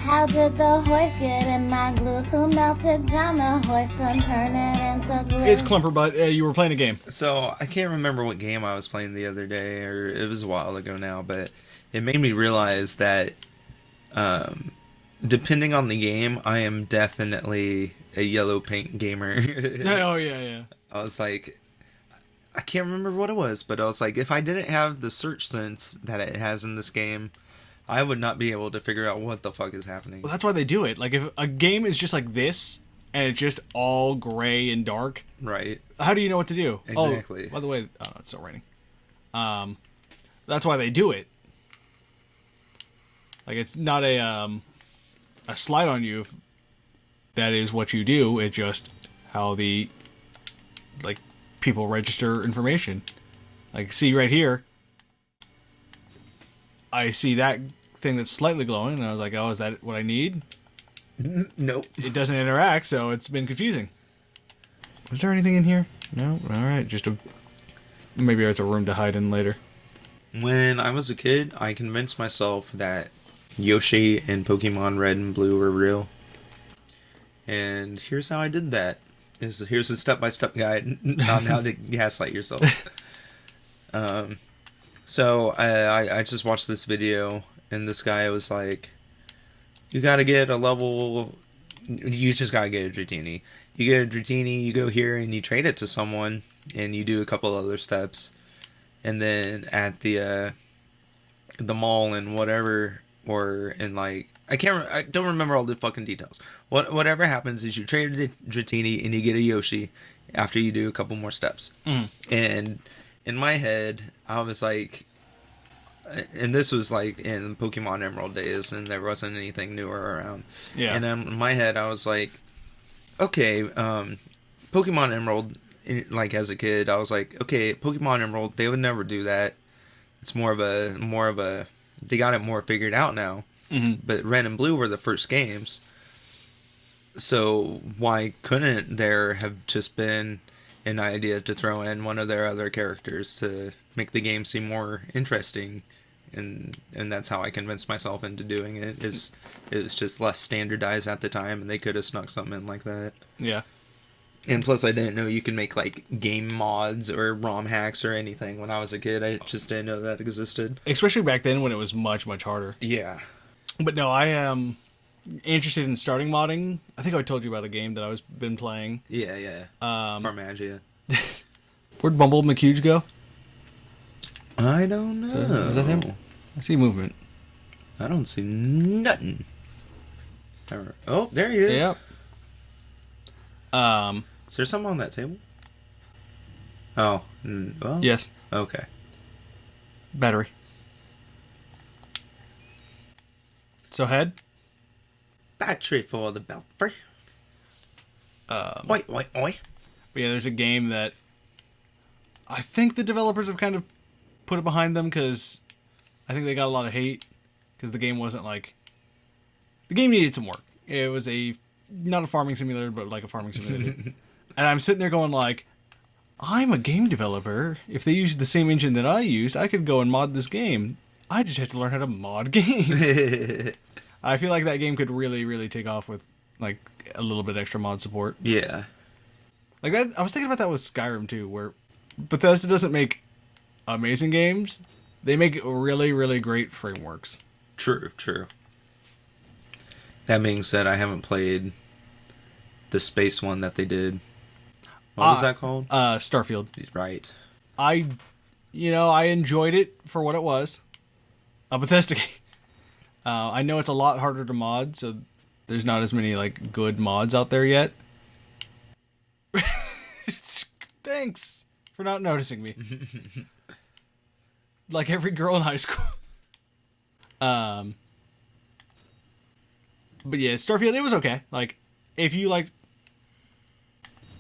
How did the horse get in my glue? Who melted down the horse and turned it into glue? It's Clumperbutt. You were playing a game. So, I can't remember what game I was playing the other day, or it was a while ago now, but it made me realize that, depending on the game, I am definitely a yellow paint gamer. Oh, yeah. I was like, I can't remember what it was, but I was like, if I didn't have the search sense that it has in this game, I would not be able to figure out what the fuck is happening. Well, that's why they do it. Like, if a game is just like this, and it's just all gray and dark, Right. how do you know what to do? Exactly. Oh, by the way, oh, no, it's still raining. That's why they do it. Like, it's not a slight on you if that is what you do. It's just how the, like, people register information. Like, see right here, I see that thing that's slightly glowing, and I was like, oh, is that what I need? Nope. It doesn't interact, so it's been confusing. Was there anything in here? No? Alright, maybe it's a room to hide in later. When I was a kid, I convinced myself that Yoshi and Pokemon Red and Blue were real. And here's how I did that. Here's a step-by-step guide on how to gaslight yourself. So I just watched this video, and this guy was like, you gotta get a level, you just gotta get a Dratini. You get a Dratini, you go here and you trade it to someone, and you do a couple other steps. And then at the mall and whatever, or in like, I don't remember all the fucking details. Whatever happens is you trade a Dratini and you get a Yoshi after you do a couple more steps. And in my head, I was like, and this was like in Pokemon Emerald days, and there wasn't anything newer around. Yeah. And in my head, I was like, okay, Pokemon Emerald, like as a kid, I was like, okay, Pokemon Emerald, they would never do that. It's more of a, they got it more figured out now. Mm-hmm. But Red and Blue were the first games. So why couldn't there have just been an idea to throw in one of their other characters to make the game seem more interesting? And that's how I convinced myself into doing it. It was just less standardized at the time, and they could have snuck something in like that. Yeah. And plus, I didn't know you could make like game mods or ROM hacks or anything when I was a kid. I just didn't know that existed. Especially back then when it was much, much harder. Yeah. But no, I am interested in starting modding. I think I told you about a game that I was been playing. Yeah. Farmagia. Where'd Bumble McHuge go? I don't know. Is that him? I see movement. I don't see nothing. Oh, there he is. Yep. Is there something on that table? Oh, well. Yes. Okay. Battery. So head. Battery for the belfry. Oi. But yeah, there's a game that I think the developers have kind of put it behind them because I think they got a lot of hate because the game wasn't like... The game needed some work. It was not a farming simulator, but like a farming simulator. And I'm sitting there going like, I'm a game developer. If they used the same engine that I used, I could go and mod this game. I just have to learn how to mod games. I feel like that game could really, really take off with like a little bit extra mod support. Yeah. Like that, I was thinking about that with Skyrim too, where Bethesda doesn't make amazing games. They make really, really great frameworks. True. That being said, I haven't played the space one that they did. What was that called? Starfield. Right. I enjoyed it for what it was. A Bethesda game. I know it's a lot harder to mod, so there's not as many like good mods out there yet. Thanks for not noticing me. Like every girl in high school. But yeah, Starfield, it was okay. Like, if you like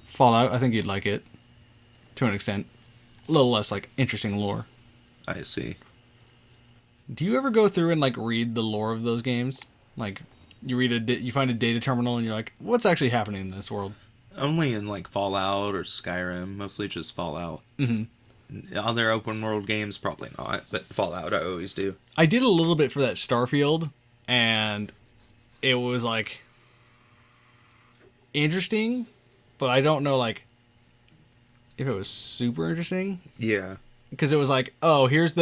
Fallout, I think you'd like it. To an extent. A little less, like, interesting lore. I see. Do you ever go through and, like, read the lore of those games? Like, you find a data terminal and you're like, what's actually happening in this world? Only in, like, Fallout or Skyrim. Mostly just Fallout. Mm-hmm. Other open world games, probably not. But Fallout, I always do. I did a little bit for that Starfield, and it was like interesting, but I don't know like if it was super interesting. Yeah. Because it was like, oh, here's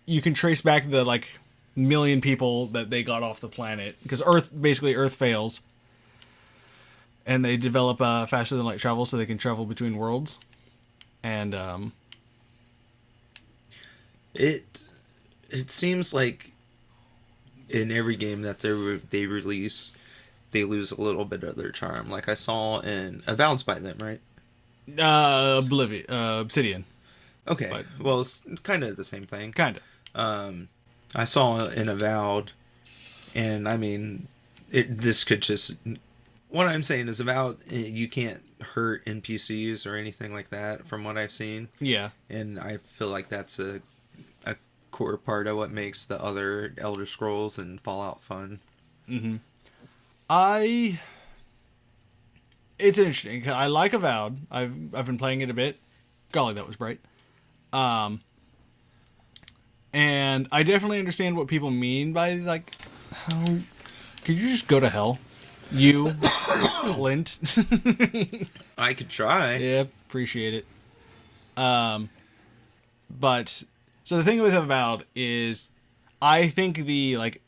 you can trace back the like million people that they got off the planet because Earth fails, and they develop faster than light travel so they can travel between worlds, and it seems like in every game that they release, they lose a little bit of their charm. Like I saw in Avowed's by them, right? Obsidian. Okay, But, well, it's kind of the same thing. kind of. I saw in Avowed, and I mean, this could just... What I'm saying is Avowed, you can't hurt NPCs or anything like that, from what I've seen. Yeah. And I feel like that's a core part of what makes the other Elder Scrolls and Fallout fun. Mm-hmm. It's interesting. I like Avowed. I've been playing it a bit. Golly, that was bright. And I definitely understand what people mean by like, how could you just go to hell? You, Clint. I could try. Yeah, appreciate it. But so the thing with Avowed is, I think the like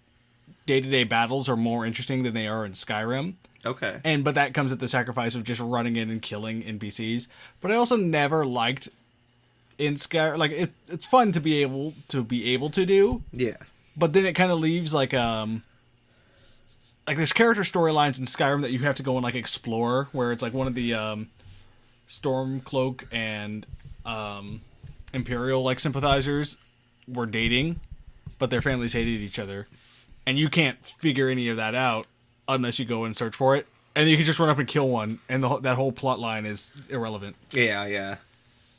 day-to-day battles are more interesting than they are in Skyrim. Okay. But that comes at the sacrifice of just running in and killing NPCs. But I also never liked in Skyrim, like it's fun to be able to do. Yeah. But then it kind of leaves like there's character storylines in Skyrim that you have to go and like explore, where it's like one of the Stormcloak and Imperial like sympathizers were dating, but their families hated each other, and you can't figure any of that out unless you go and search for it, and you can just run up and kill one, and that whole plot line is irrelevant. Yeah.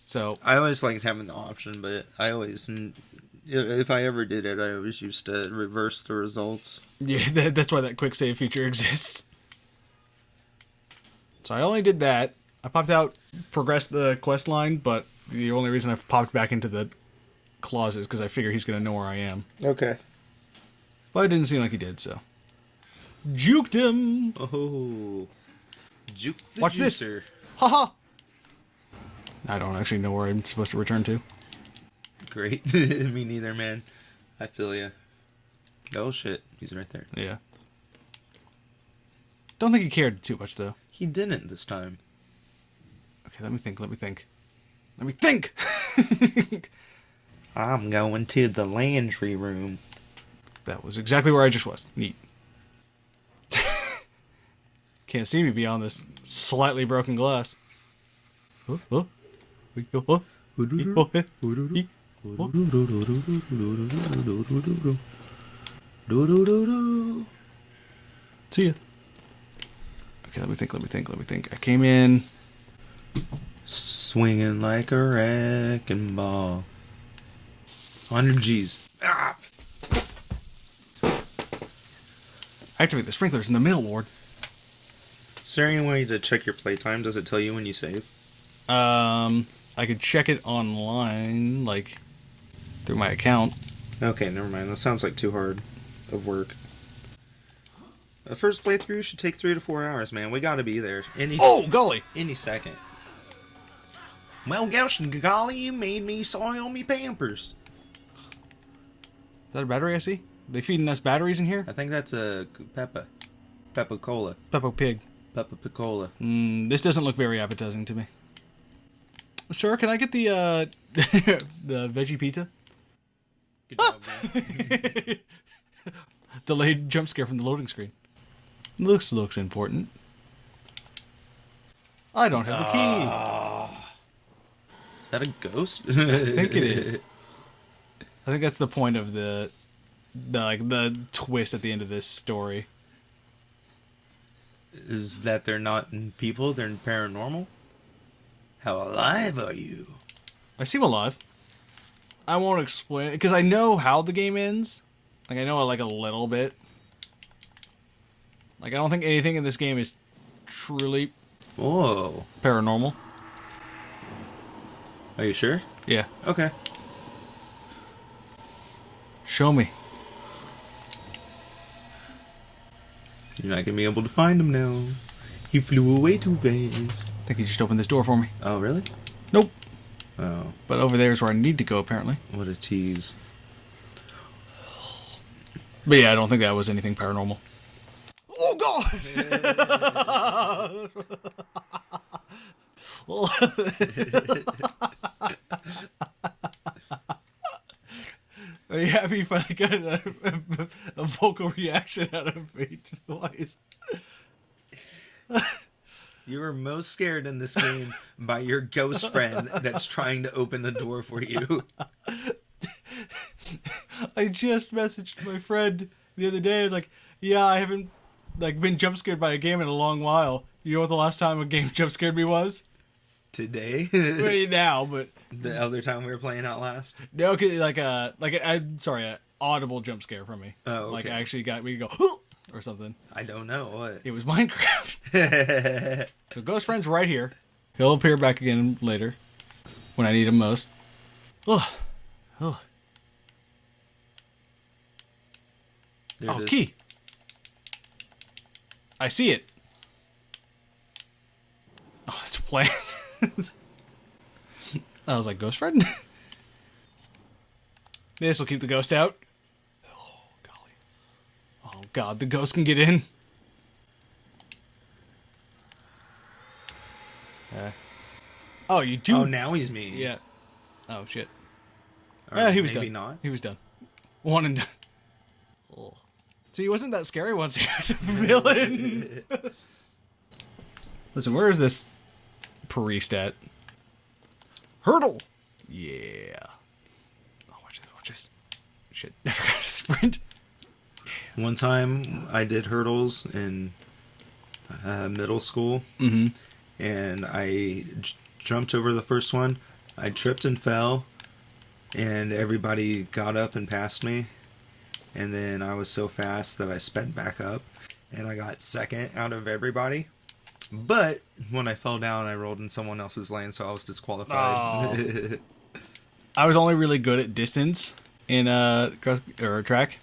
So I always liked having the option, but I always, if I ever did it, I always used to reverse the results. yeah, that's why that quick save feature exists. So I only did that. I popped out, progressed the quest line, but the only reason I've popped back into the closet is because I figure he's going to know where I am. Okay. But it didn't seem like he did, so. Juked him! Oh. Juke the Watch juicer. this! Haha! I don't actually know where I'm supposed to return to. Great. Me neither, man. I feel ya. Oh shit, he's right there. Yeah. Don't think he cared too much, though. He didn't this time. Okay, let me think. I'm going to the laundry room. That was exactly where I just was. Neat. Can't see me beyond this slightly broken glass. See ya. Okay, let me think. I came in swinging like a wrecking ball. 100 G's. Ah! Activate the sprinklers in the mail ward. Is there any way to check your playtime? Does it tell you when you save? I could check it online, like, through my account. Okay, never mind. That sounds like too hard of work. The first playthrough should take 3 to 4 hours, man. We gotta be there. Oh, golly! Any second. Well, gosh, golly, you made me soil me Pampers. Is that a battery I see? They feeding us batteries in here? I think that's a Peppa Cola. Peppa Pig. Peppa Picola. This doesn't look very appetizing to me. Sir, can I get the the veggie pizza? Good job, man. Delayed jump scare from the loading screen. Looks important. I don't have the key. Is that a ghost? I think it is. I think that's the point of the twist at the end of this story. Is that they're not people, they're paranormal? How alive are you? I seem alive. I won't explain it because I know how the game ends. Like, I know like a little bit. Like, I don't think anything in this game is truly Whoa. paranormal. Are you sure? Yeah. Okay. Show me. You're not gonna be able to find him now. He flew away too fast. I think he just opened this door for me. Oh, really? Nope. Oh, But over there is where I need to go, apparently. what a tease. But yeah, I don't think that was anything paranormal. Oh, God! Are you happy if I got a vocal reaction out of me twice? You were most scared in this game by your ghost friend that's trying to open the door for you. I just messaged my friend the other day. I was like, yeah, I haven't been jump scared by a game in a long while. You know what the last time a game jump scared me was? Today? Well, now, but The other time we were playing Outlast? no, cause I'm sorry, an audible jump scare from me. Oh, okay. Like I actually got me to go "Huh!" or something. I don't know what. It was Minecraft. So Ghost Friend's right here. He'll appear back again later when I need him most. Ugh. Ugh. There Oh, it is. key. I see it. Oh, it's a plant. I was like, Ghost Friend? This will keep the ghost out. Oh, golly. Oh, God, the ghost can get in. Oh, you do? Oh, now he's mean. Yeah. Oh, shit. Or Yeah, he was maybe done. not. He was done. One and done. Ugh. See, he wasn't that scary once he was a villain. Listen, where is this priest at? Hurdle! Yeah. Oh, watch this, watch this. Shit, I forgot to sprint. One time I did hurdles in middle school, and I jumped over the first one. I tripped and fell, and everybody got up and passed me. And then I was so fast that I sped back up, and I got second out of everybody. But when I fell down, I rolled in someone else's lane, so I was disqualified. I was only really good at distance in track.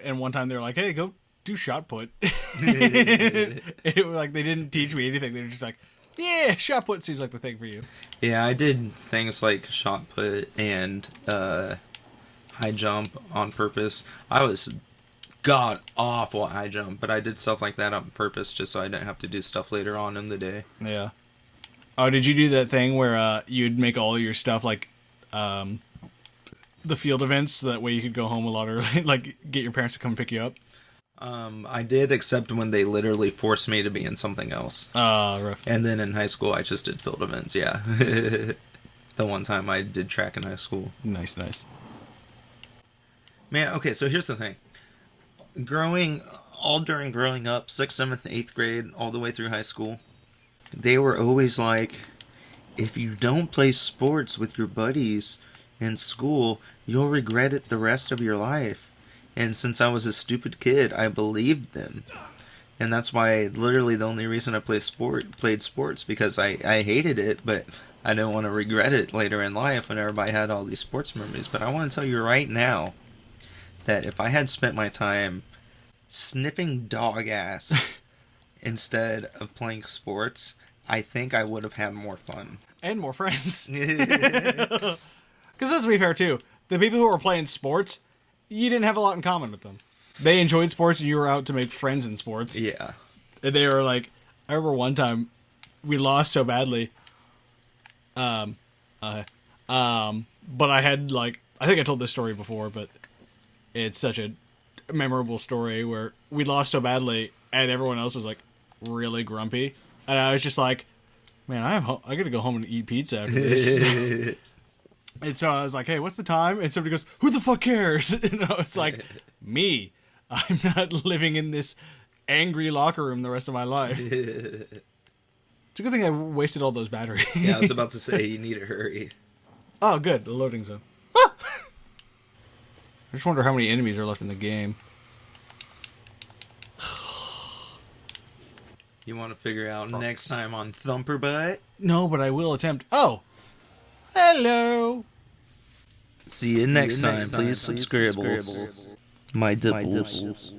And one time they were like, hey, go do shot put. It was like they didn't teach me anything. They were just like, yeah, shot put seems like the thing for you. Yeah, I did things like shot put and high jump on purpose. I was god awful at high jump, but I did stuff like that on purpose just so I didn't have to do stuff later on in the day. Yeah. Oh, did you do that thing where you'd make all your stuff like the field events so that way you could go home a lot early, like get your parents to come pick you up? I did, except when they literally forced me to be in something else. Rough. And then in high school, I just did field events, yeah. The one time I did track in high school. Nice, nice. Man, okay, so here's the thing. During growing up, 6th, 7th, 8th grade, all the way through high school, they were always like, if you don't play sports with your buddies in school, you'll regret it the rest of your life. And since I was a stupid kid, I believed them. And that's why literally the only reason I played sports, because I hated it, but I didn't want to regret it later in life when everybody had all these sports memories. But I want to tell you right now that if I had spent my time sniffing dog ass instead of playing sports, I think I would have had more fun. And more friends. Because let's be fair, too. The people who were playing sports, you didn't have a lot in common with them. They enjoyed sports, and you were out to make friends in sports. Yeah. And they were like, I remember one time we lost so badly. But I had like, I think I told this story before, but it's such a memorable story where we lost so badly, and everyone else was like really grumpy, and I was just like, man, I gotta go home and eat pizza after this. And so I was like, hey, what's the time? And somebody goes, who the fuck cares? And I was like, me. I'm not living in this angry locker room the rest of my life. It's a good thing I wasted all those batteries. Yeah, I was about to say, you need to hurry. Oh, good. The loading zone. Ah! I just wonder how many enemies are left in the game. You want to figure out next time on Thumperbutt? No, but I will attempt. Oh! Hello! See you next time. Please subscribe. My dipples.